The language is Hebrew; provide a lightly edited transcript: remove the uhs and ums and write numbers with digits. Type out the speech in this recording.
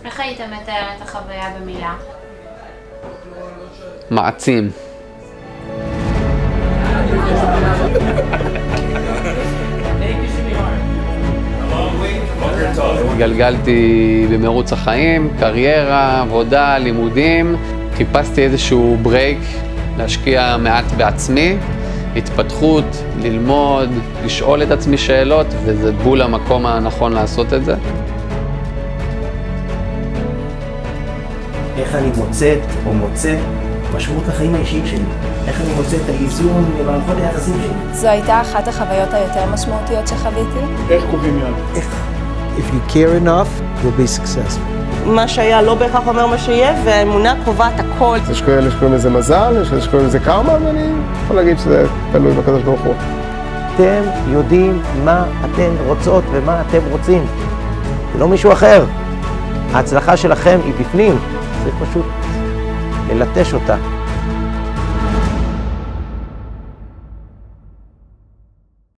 איך היית מתאר את החוויה במילה? מעצים. גלגלתי במרוץ החיים, קריירה, עבודה, לימודים. חיפשתי איזשהו ברייק, להשקיע מעט בעצמי, התפתחות, ללמוד, לשאול את עצמי שאלות, וזה בול המקום הנכון לעשות את זה. איך אני מוצא משמעות לחיים האישיים שלי, איך אני מוצא את האיזון במערכות היחסים שלי. זו הייתה אחת החוויות היותר משמעותיות שחוויתי. איך קובעים יד? If you care enough, you'll be successful. מה שהיה לא בהכרח אומר מה שיהיה, והאמונה קובעת הכל. יש כאלה שקוראים לזה מזל, יש כאלה שקוראים לזה קרמה, ואני יכול להגיד שזה תלוי בקדוש ברוך הוא. אתם יודעים מה אתן רוצות ומה אתם רוצים. זה לא מישהו אחר. ההצלחה שלכם היא בפנים. צריך פשוט ללטש אותה.